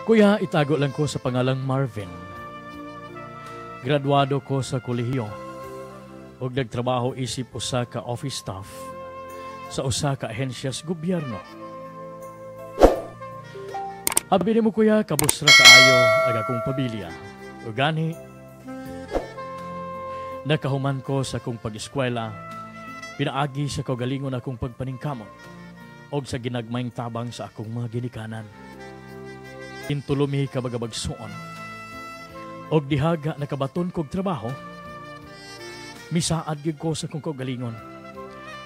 Kuya, itago lang ko sa pangalang Marvin. Graduado ko sa kolehiyo ug nagtrabaho isip usa ka office staff sa usa ka ahensya sa gobyerno. Abi nimo kuya, kabusra kaayo ang akong pamilya. Ug gani nakahuman ko sa akong pag-eskwela, pinaagi sa kaugalingon akong pagpaningkamot og sa ginagmayng tabang sa akong mga ginikanan. Intulumi ka bagabagsuon og dihaga nakabaton kog trabaho, misaad gyud ko sa akong kaugalingon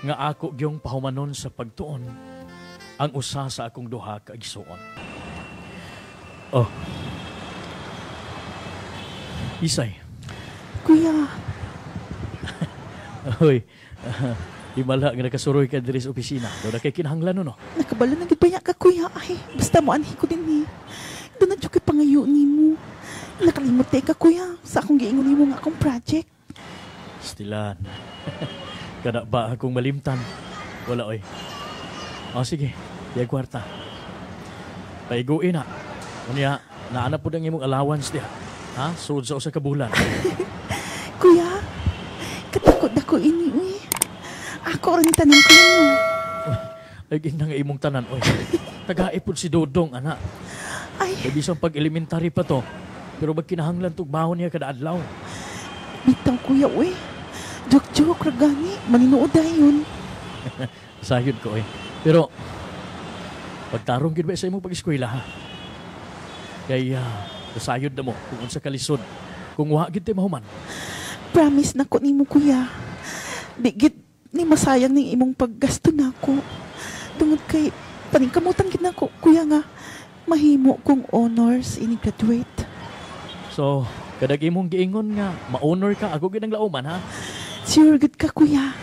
nga ako gyung pahumanon sa pagtuon ang usa sa akong duha ka igsuon. Oh. Isay. Kuya. Hoy. Himala nga nakasuroy ka diri sa opisina. Daw na kay kinahanglan no. Nakabala na gid ka kuya. Ay, basta mo anhi ko din ni. Doon na dyan kay pangayo ni mo. Nakalimot ka kuya sa akong giingon nimo nga akong project. Stilan. Kada ba akong malimtan? Wala oy. O sige, diya kwarta. Paiguin na. Unya, naanap po ang imong allowance diha. Ha? Sud sa usa ka bulan. Kuya, katakot ako ini, uy. Ako rin tanong ko mo. Ay, nga imong tanan, oy. Tagaipod si Dodong, anak. Ay. Ay, bisang pag-elementary pa to. Pero magkinahanglan tong bahon niya kada adlaw. Bitaw, kuya, uy. Joke-joke, ragani. Maninood yun. Sayod ko, eh. Pero, pagtarong gid ba sa imong pag-eskwela, ha? Kaya, sayod na mo kung unsa kalisod. Kung wa gid ti mahuman. Promise na ko nimo, kuya. Di gid ni masayang ning imong paggasto nako. Tungod kay paningkamutan gid nako, kuya nga mahimo kong honors ini graduate. So, kadag imong giingon nga ma-honor ka ako gid ang lauman, ha? Sure gid ka, kuya.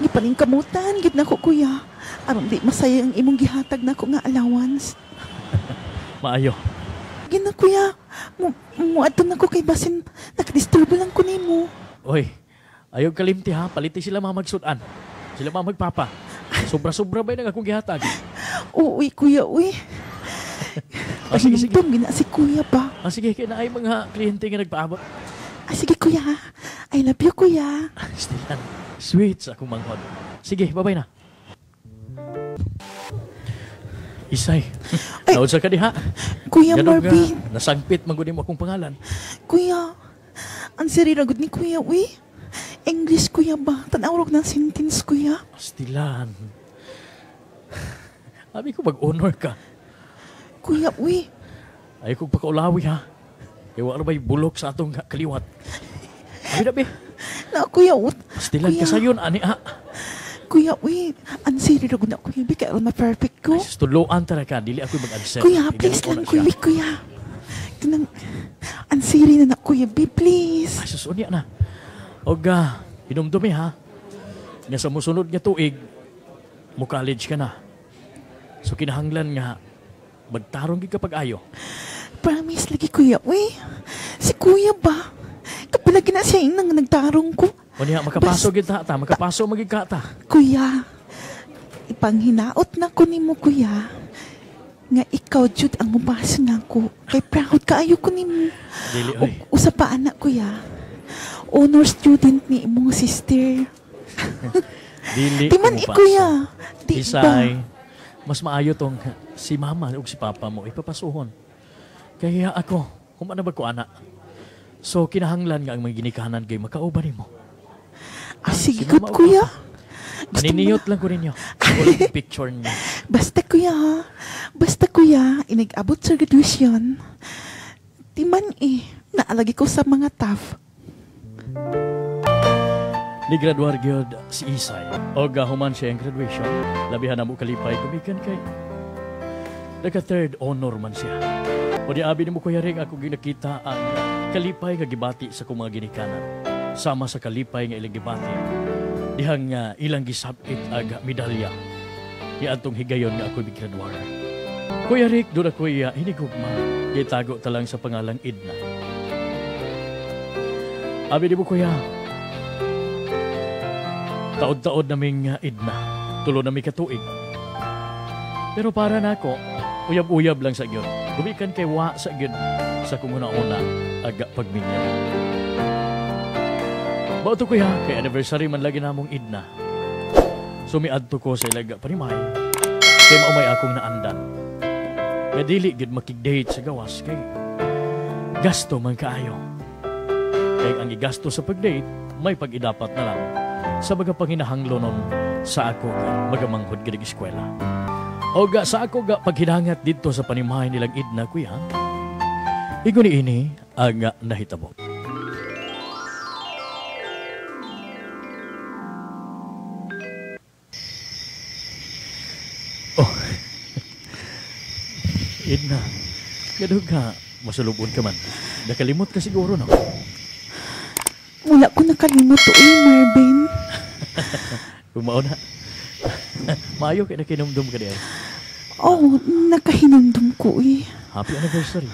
Ni paningkamutan gid nako, kuya. Aron di masayang imong gihatag nako nga allowance. Maayo. Gina, kuya. Muadto na ko kay basin nakadisturbo lang ko nimo. Oy, ayaw kalimti ha. Paliti sila mga magsudan. Sila mga magpapa. Sobra-sobra ba yung akong gihatag? Uy, kuya, uy. Sige, sige. Gina si kuya ba? Sige, kaya na ay mga kliyente nga nagpaabot. Sige, kuya. I love you, kuya. Stilan, sweet sa akong manghod. Sige, babay na. Isay, naud sa ka diha. Kuya Marvin. Nasangpit magudi mo akong pangalan. Kuya, ang siriragod ni kuya, uy. English, kuya ba? Tanawrog ng sentence, kuya. Stilan. Abi ko mag-honor ka. Kuya, uy. Ay kong pakaulawi ha. Kaya wala ba'y bulok sa atong kaliwat. Abi na, be. Na, kuya, ut. Stilan ka sayon, ani ha. Kuya, uy, ang siriragod na kuya, be, kaya na perfect ko. Ay, tuloan tara ka, dili ako mag-accept. Kuya, please lang, kuya, be, kuya. Tinang, ang siri na kuya, be, please. Ay, susunya na. Og, hinumdumi ha. Nga sa musunod nga tuig, mo college ka na. So, kinahanglan nga, magtarong gid kapag ayo. Promise lagi, kuya, uy. Si kuya ba? Kapalagi na siya inang nagtarong ko. O niya, makapaso gid ta, makapaso magig ka ta. Kuya, ipanghinaot na ko nimo, kuya. Nga ikaw, Jude, ang mabasa na ko. Kay proud ka, ayo ko nimo. Dili, oy. Usa pa, anak, kuya. Honor student ni imong sister. Dili. Timan kuya. Di Isay, ba? mas maayo tong si mama ug si papa mo ipapasuhon. Kaya ako, humana ba ko anak? So, kinahanglan nga ang mga ginikanan kay makauban nimo. Sige, si good, mama, kuya. Maniniyot lang ko ninyo. Walang picture niya. Basta, kuya, ha? Basta, kuya, inag-abot sa graduation. Timan naalagi ko sa mga tough. Ni graduar gyud si Isay. O gahuman siya ang graduation. Labihan na mo kalipay kumikan kay naka-third honor man siya. O di abi ni mo kuya ring ako ginakita ang kalipay nga gibati sa kong mga ginikanan. Sama sa kalipay nga ilang gibati. Dihang ilang gisabit ag medalya. Iadtong higayon nga ako graduar. Kuya Rick, doon ako hinigugma. Gitago talang sa pangalang Edna. Abi ni mo kuya, taod-taod naming Edna, tulo nami katuig. Pero para na ako, uyab-uyab lang sa inyo. Gumikan kay wa sa gid sa kung una-una aga pagminyan. Bauto ko ya, kay anniversary man lagi namong idna. Sumiadto ko sa ilaga panimay, kay maumay akong naandan. Nga dili gid makig-date sa gawas, kay gasto man kaayo. Kay ang igasto sa pag-date, may pag-idapat na lang sa baga panginahanglo nun sa ako magamanghod gidig eskwela. O ga sa ako ga paghinangat dito sa panimahay nilang idna kuya, iguni ini ang nahitabo. Oh, idna, kadug ka, masulubon ka man. Nakalimot ka siguro, no? Wala ko nakalimot to Marvin. Kumao na. Maayo kay nakinumdum ka diyan. Oh, nakahinumdum ko Happy anniversary.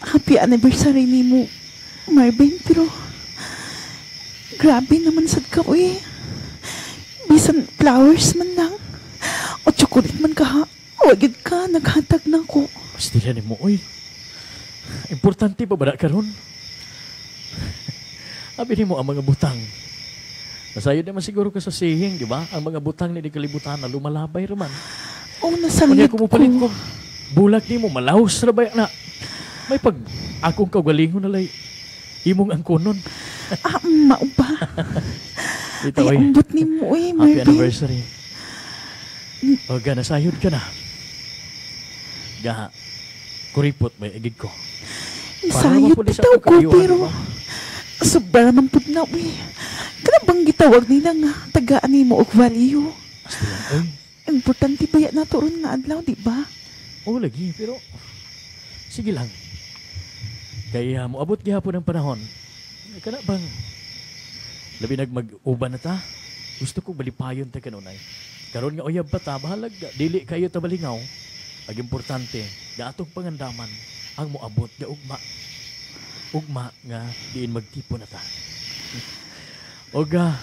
Happy anniversary ni mo, Marvin. Pero, grabe naman sad ka Bisan flowers man lang. O chocolate man ka ha. Wagid ka, naghatag na ko. Pastila ni mo, oy. Importante pa ba na karon? Abi ni mo ang mga butang. Nasayod naman siguro ka sa sihing, di ba? Ang mga butang ni di kalibutan na lumalabay raman. Oh, nasalit ko. Kumupalit ko. Bulak ni mo, malahos na ba na? May pag akong kagalingon na lay. Imong ang kunon. Mao ba? Ito, ay, ambot ni mo, Happy Marvin. anniversary. O, ga, nasayod ka na. Ga, kuripot may igig ko. Sayot bitaw ko, pero sobra man pud na, Kana bang gitawag nila nga tagaan ni mo og value? Astilan, oy. Importante ba yan nato ron nga adlaw, di ba? Oo, lagi, pero sige lang. Kaya moabot gihapon ang panahon. Kana bang labi nagmag-uban na ta? Gusto ko balipayon ta kanunay. Karon nga uyab pa ta, bahalag dili kayo ta balingaw. Ang importante, nga atong pangandaman ang moabot nga ugma. Ugma nga diin magtipon na ta. Oga,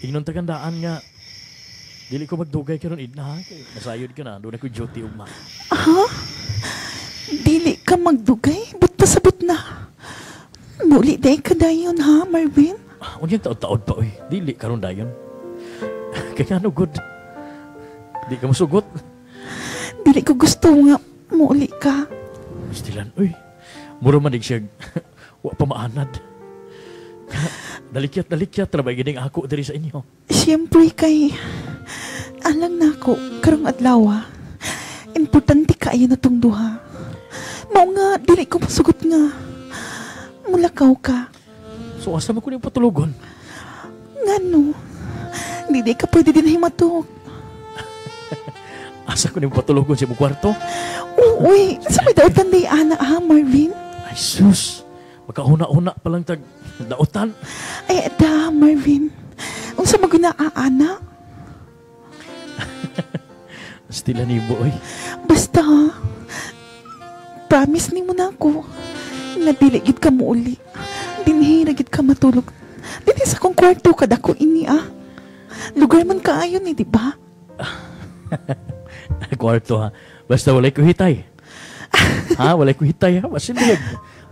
ingnon tagandaan nga dili ko magdugay karon idna ha. Nasayod ka na, doon ako duty ugma. Ha? Dili ka magdugay? Ba't pasabot na? Muli day ka dayon ha, Marvin? Unyang taod-taod pa, oy. Dili karon dayon. Kaya ano, good. Di ka masugot. Dili ko gusto nga muli ka. Stilan, uy. Muro manig siya. Wa pa maanad. Dalikyat, trabay gining ako diri sa inyo. Siyempre kay alang na ako karong adlaw. Importante kaayo na tong duha. Mao nga dili ko masugot nga mulakaw ka. So asa man ko ning patulugon? Ngano? Dili ka pwede din himatok. Asa ko ning patulugon sa imong kwarto? Uy, sa may dautan day ana ha, Marvin? Ay sus. Magkauna-una pa lang tag dautan. Ay, da, Marvin. Unsa maguna-aana? Stilan ni boy. Basta, promise ni mo na ako na dili gid ka mo uli. Dinhi ra gid ka matulog. Dinhi sa kong kwarto kada ko ini Lugar man kaayo ni, di ba? Kwarto ha. Basta walay ko hitay. Ha, walay ko hitay ha. Masindig.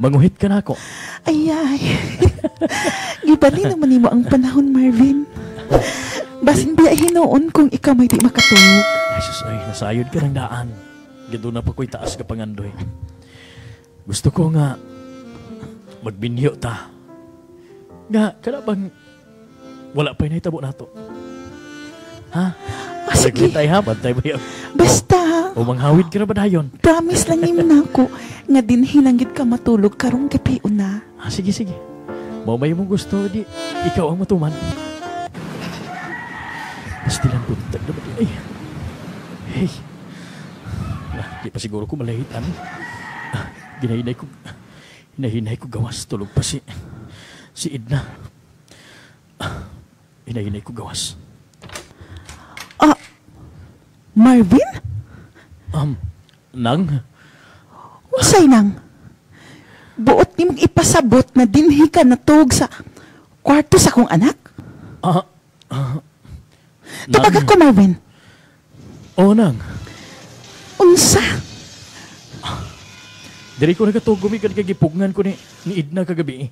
Manguhit ka na ako. Ay. Gibali naman nimo ang panahon, Marvin. Basin biya hinoon kung ikaw may di makatulog. Ay, sus, ay, nasayod ka ng daan. Gado na pa ko'y taas ka pangandoy. Gusto ko nga magbinyo ta. Nga, kada bang wala pa inahitabo na to? Ha? Sige. Saglit ay ha, bantay ba yun? Basta, O manghawid ka na ba dayon? promise lang nimo na ako nga dinhi lang gid ka matulog karong gabi una. Ah, sige. Mamay mong gusto, di ikaw ang matuman. Pastilan buntag na ba din? Ay. Hey. Di pa siguro ko malahitan. Hinahinay ko gawas. Tulog pa si Edna. Hinahinay ko gawas. Marvin? Nang? Unsay nang? Buot ni mong ipasabot na dinhi ka natug sa kwarto sa akong anak? Tubagat ko, Marvin. Oo, Nang. Unsa? Diri ko nagatugumi kan kay gipugngan ko ni Edna kagabi.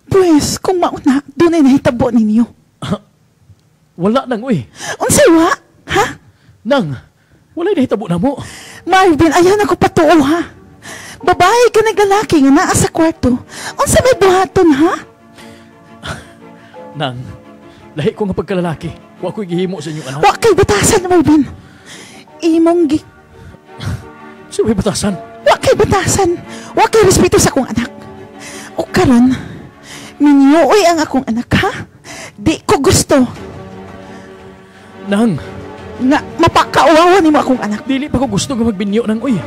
Pues, kung mauna, doon ay nahitabo ninyo. Wala nang, uy. Unsay wa? Ha? Nang, wala'y nahitabo na mo. Marvin, ayan ako patuo, ha? Babae ka naglalaki nga naa sa kwarto. Unsa may buhaton, ha? Nang, lahi ko nga pagkalalaki. Wa ko'y gihimo sa inyong anak. Wa kay batasan, Marvin. Imong gi... So, may batasan. Wa kay batasan. Wa kay respeto sa akong anak. O karon, minyooy ang akong anak, ha? Di ko gusto Nang, nga mapakauwawa ni mo akong anak. dili pa ko gusto nga magbinyo nang, uy.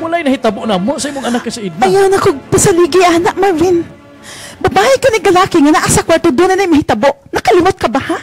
Wala'y nahitabo na mo sa imong anak ka sa Edna. Ayaw na kong pasaligi, anak, Marvin. Babae ka naglalaki nga naa sa kwarto doon na mahitabo. Nakalimot ka ba, ha?